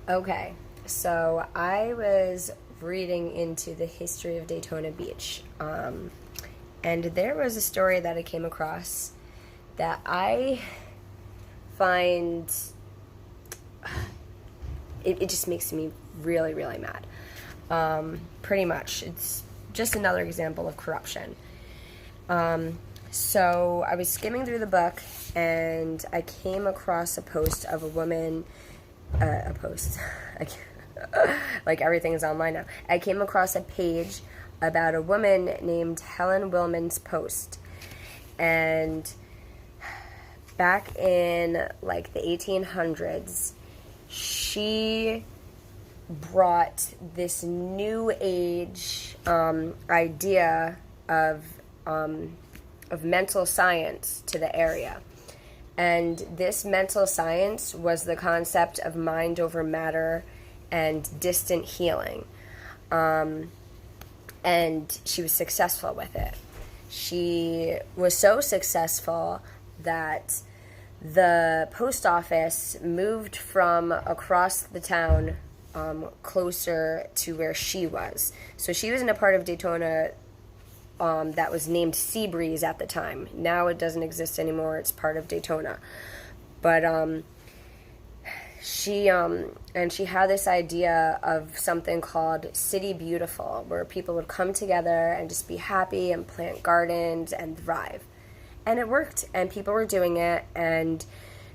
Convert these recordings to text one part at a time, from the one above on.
Okay, so I was reading into the history of Daytona Beach, and there was a story that I came across that I find it just makes me really, really mad. Pretty much, it's just another example of corruption. So I was skimming through the book, and I came across a post of a woman. A post. Like everything is online now. I came across a page about a woman named Helen Wilman's post, and back in like the 1800s, she brought this new age idea of mental science to the area. And this mental science was the concept of mind over matter and distant healing. And she was successful with it. She was so successful that the post office moved from across the town closer to where she was. So she was in a part of Daytona that was named Seabreeze at the time. Now it doesn't exist anymore. It's part of Daytona. But she had this idea of something called City Beautiful, where people would come together and just be happy and plant gardens and thrive. And it worked, and people were doing it, and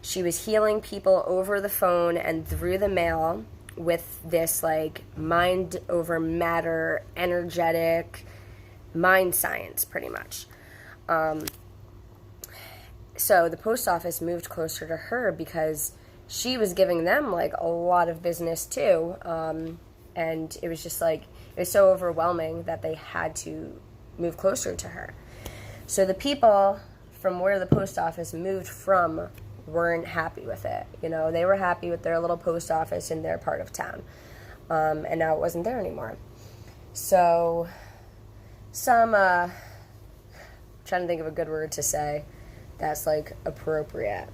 she was healing people over the phone and through the mail with this like mind over matter, energetic mind science, pretty much. So the post office moved closer to her because she was giving them like a lot of business too. And it was just like, it was so overwhelming that they had to move closer to her. So the people from where the post office moved from weren't happy with it. You know, they were happy with their little post office in their part of town. And now it wasn't there anymore. So trying to think of a good word to say that's like appropriate.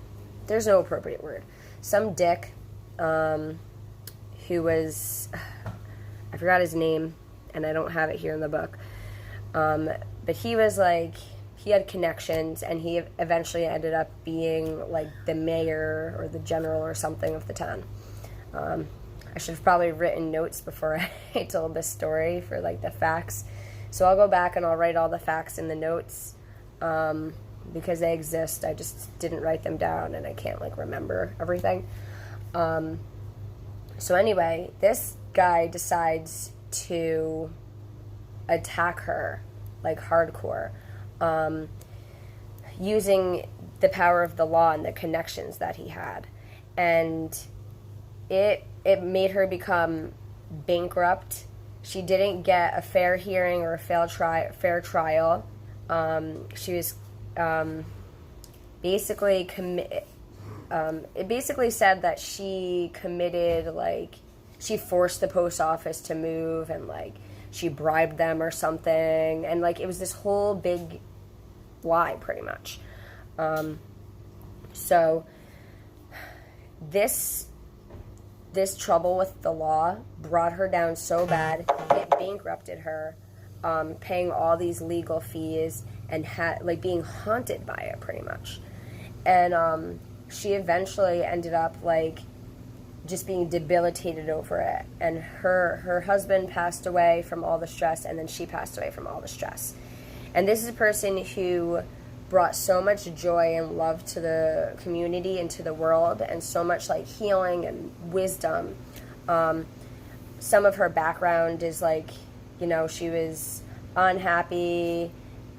There's no appropriate word. Some dick, who was, I forgot his name, and I don't have it here in the book, but he was like, he had connections, and he eventually ended up being like the mayor or the general or something of the town. I should have probably written notes before I told this story for like the facts. So I'll go back and I'll write all the facts in the notes, because they exist. I just didn't write them down, and I can't like remember everything. So anyway, this guy decides to attack her like hardcore, using the power of the law and the connections that he had, and it made her become bankrupt. She didn't get a fair hearing or a fair trial. She was basically it basically said that she committed, like, she forced the post office to move, and like she bribed them or something, and like it was this whole big lie pretty much. So this trouble with the law brought her down so bad, it bankrupted her, paying all these legal fees and like being haunted by it pretty much. And she eventually ended up like just being debilitated over it. And her husband passed away from all the stress, and then she passed away from all the stress. And this is a person who brought so much joy and love to the community and to the world, and so much like healing and wisdom. Some of her background is like, you know, she was unhappy.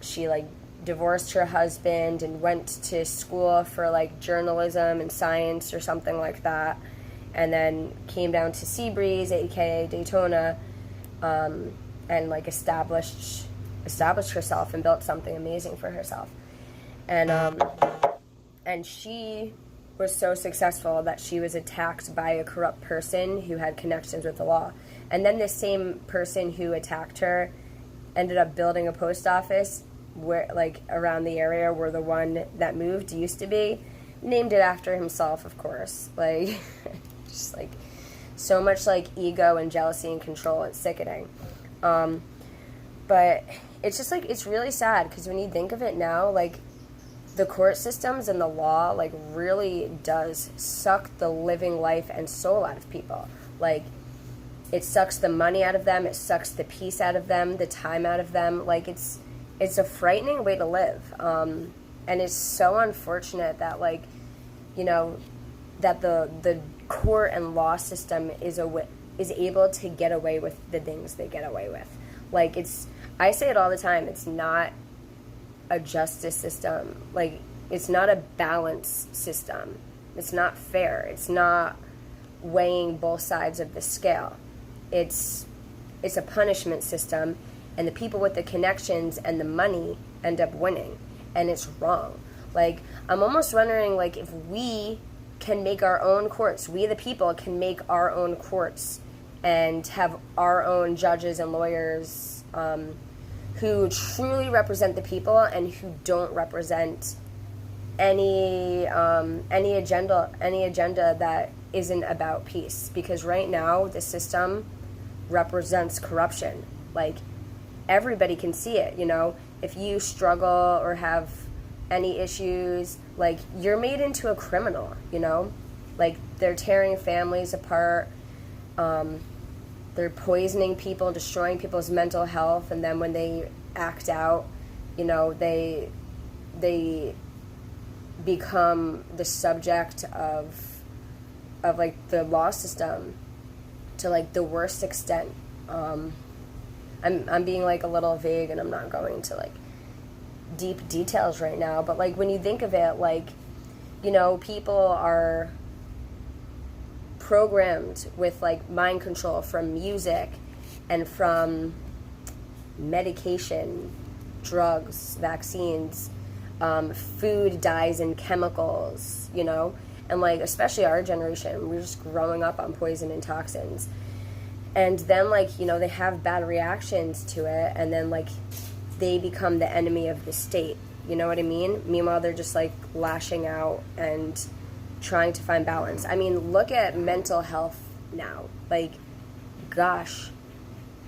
She like divorced her husband and went to school for like journalism and science or something like that, and then came down to Seabreeze, aka Daytona, and like established herself and built something amazing for herself. And she was so successful that she was attacked by a corrupt person who had connections with the law. And then this same person who attacked her ended up building a post office where, like, around the area where the one that moved used to be, named it after himself, of course. Like, just like So much like ego and jealousy and control. It's sickening. But it's just like, it's really sad because when you think of it now, like, the court systems and the law, like, really does suck the living life and soul out of people. Like, it sucks the money out of them, it sucks the peace out of them, the time out of them. Like, it's a frightening way to live. And it's so unfortunate that, like, you know, that the court and law system is able to get away with the things they get away with. Like, I say it all the time, it's not a justice system. Like, it's not a balanced system. It's not fair. It's not weighing both sides of the scale. It's a punishment system, and the people with the connections and the money end up winning, and it's wrong. Like, I'm almost wondering, like, if we can make our own courts, we the people can make our own courts and have our own judges and lawyers who truly represent the people and who don't represent any agenda that isn't about peace. Because right now the system represents corruption. Like, everybody can see it, you know. If you struggle or have any issues, like, you're made into a criminal, you know. Like, they're tearing families apart, they're poisoning people, destroying people's mental health, and then when they act out, you know, they become the subject of like the law system to like the worst extent. I'm being like a little vague, and I'm not going into like deep details right now, but like when you think of it, like, you know, people are programmed with like mind control from music and from medication, drugs, vaccines, food dyes and chemicals, you know, and like especially our generation, we're just growing up on poison and toxins, and then like, you know, they have bad reactions to it, and then like they become the enemy of the state, you know what I mean? Meanwhile, they're just like lashing out and trying to find balance. I mean, look at mental health now. Like, gosh,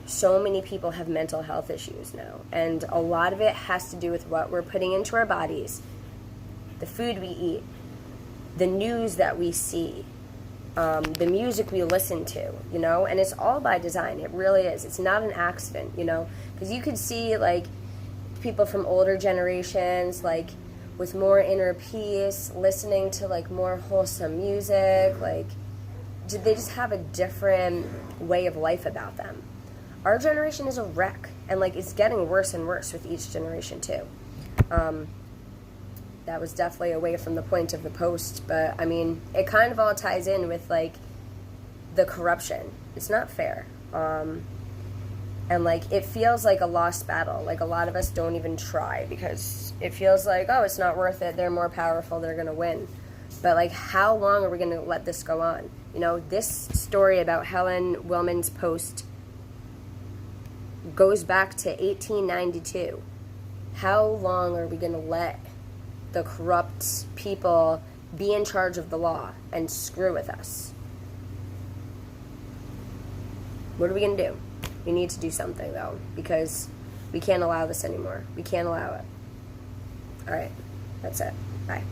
so many people have mental health issues now, and a lot of it has to do with what we're putting into our bodies, the food we eat, the news that we see, the music we listen to, you know, and it's all by design. It really is. It's not an accident, you know, because you could see like people from older generations, like with more inner peace, listening to like more wholesome music, like they just have a different way of life about them. Our generation is a wreck, and like it's getting worse and worse with each generation too. That was definitely away from the point of the post, but I mean, it kind of all ties in with like the corruption. It's not fair. And like it feels like a lost battle. Like a lot of us don't even try because it feels like, oh, it's not worth it. They're more powerful. They're going to win. But like, how long are we going to let this go on? You know, this story about Helen Willman's post goes back to 1892. How long are we going to let the corrupt people be in charge of the law and screw with us? What are we going to do? We need to do something, though, because we can't allow this anymore. We can't allow it. All right, that's it. Bye.